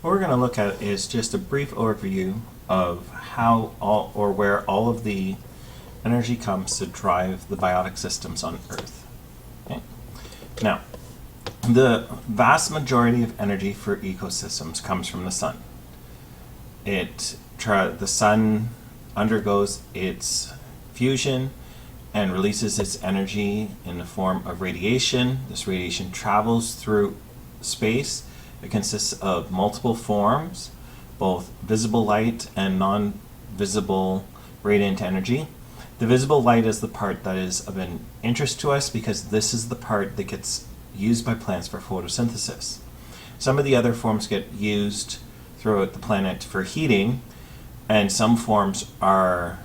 What we're going to look at is just a brief overview of how all or where all of the energy comes to drive the biotic systems on Earth. Okay? Now, the vast majority of energy for ecosystems comes from the sun. The sun undergoes its fusion and releases its energy in the form of radiation. This radiation travels through space. It consists of multiple forms, both visible light and non-visible radiant energy. The visible light is the part that is of an interest to us because this is the part that gets used by plants for photosynthesis. Some of the other forms get used throughout the planet for heating, and some forms are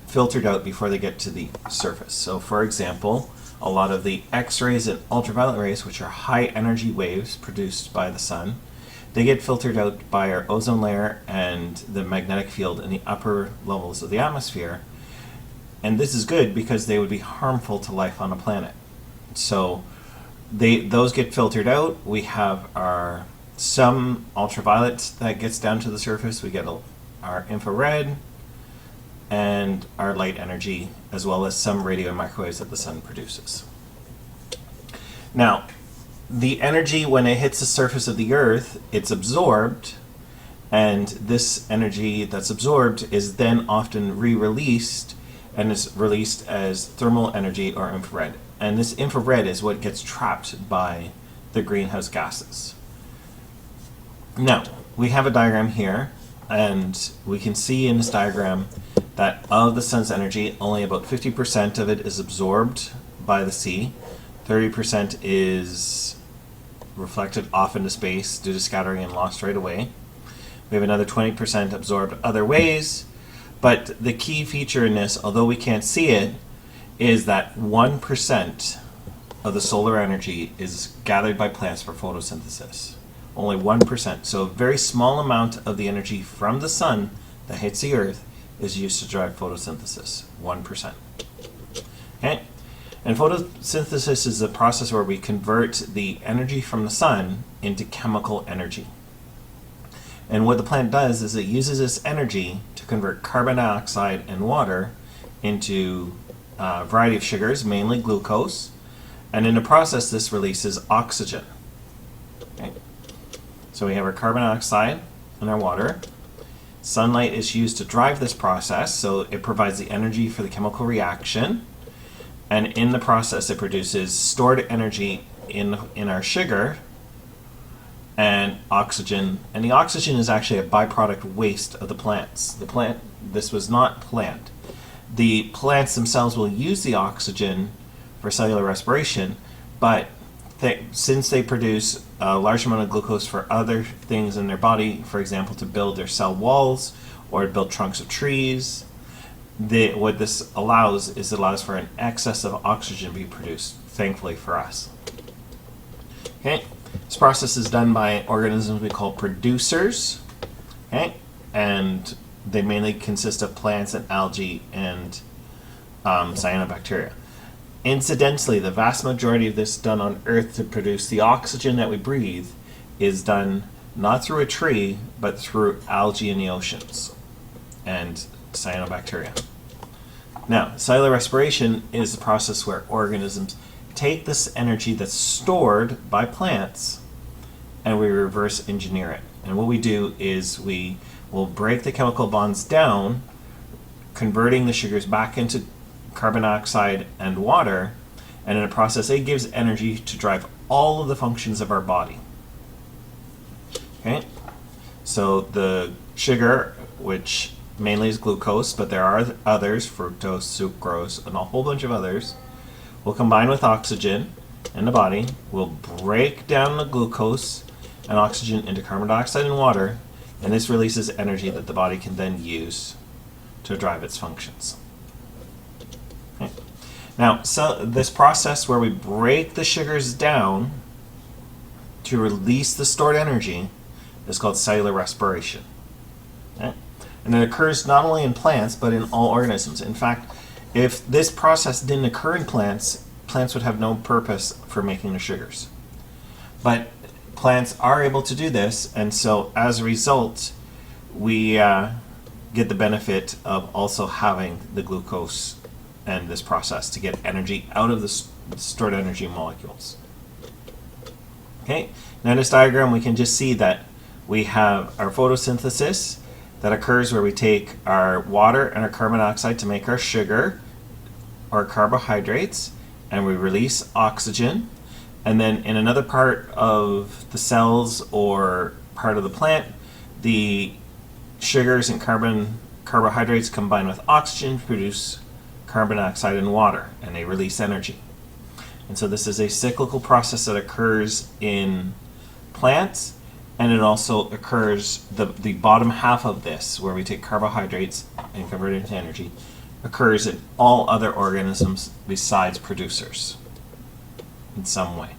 filtered out before they get to the surface. So for example, a lot of the X-rays and ultraviolet rays, which are high energy waves produced by the sun, they get filtered out by our ozone layer and the magnetic field in the upper levels of the atmosphere. And this is good because they would be harmful to life on a planet. So those get filtered out. We have some ultraviolet that gets down to the surface. We get our infrared and our light energy, as well as some radio and microwaves that the sun produces. Now, the energy, when it hits the surface of the Earth, it's absorbed, and this energy that's absorbed is then often re-released and is released as thermal energy or infrared. And this infrared is what gets trapped by the greenhouse gases. Now, we have a diagram here, and we can see in this diagram that of the sun's energy, only about 50% of it is absorbed by the sea. 30% is reflected off into space due to scattering and lost right away. We have another 20% absorbed other ways, but the key feature in this, although we can't see it, is that 1% of the solar energy is gathered by plants for photosynthesis. Only 1%. So a very small amount of the energy from the sun that hits the Earth is used to drive photosynthesis, 1%. Okay? And photosynthesis is the process where we convert the energy from the sun into chemical energy. And what the plant does is it uses this energy to convert carbon dioxide and water into a variety of sugars, mainly glucose. And in the process, this releases oxygen. Okay? So we have our carbon dioxide and our water. Sunlight is used to drive this process, so it provides the energy for the chemical reaction. And in the process, it produces stored energy in our sugar and oxygen. And the oxygen is actually a byproduct waste of the plants. This was not plant. The plants themselves will use the oxygen for cellular respiration, but since they produce a large amount of glucose for other things in their body, for example, to build their cell walls or to build trunks of trees, what this allows is it allows for an excess of oxygen to be produced, thankfully for us. Okay, this process is done by organisms we call producers, okay, and they mainly consist of plants and algae and cyanobacteria. Incidentally, the vast majority of this done on Earth to produce the oxygen that we breathe is done not through a tree, but through algae in the oceans and cyanobacteria. Now, cellular respiration is the process where organisms take this energy that's stored by plants and we reverse engineer it. And what we do is we will break the chemical bonds down, converting the sugars back into carbon dioxide and water, and in a process it gives energy to drive all of the functions of our body. Okay, so the sugar, which mainly is glucose, but there are others, fructose, sucrose, and a whole bunch of others, will combine with oxygen in the body, will break down the glucose and oxygen into carbon dioxide and water, and this releases energy that the body can then use to drive its functions. Okay. Now, so this process where we break the sugars down to release the stored energy is called cellular respiration. Okay. And it occurs not only in plants, but in all organisms. In fact, if this process didn't occur in plants, plants would have no purpose for making the sugars. But plants are able to do this, and so as a result, we get the benefit of also having the glucose and this process to get energy out of the stored energy molecules. Okay, now in this diagram we can just see that we have our photosynthesis that occurs where we take our water and our carbon dioxide to make our sugar or carbohydrates, and we release oxygen. And then in another part of the cells or part of the plant, the sugars and carbohydrates combine with oxygen to produce carbon dioxide and water, and they release energy. And so this is a cyclical process that occurs in plants, and it also occurs, the bottom half of this, where we take carbohydrates and convert it into energy, occurs in all other organisms besides producers in some way.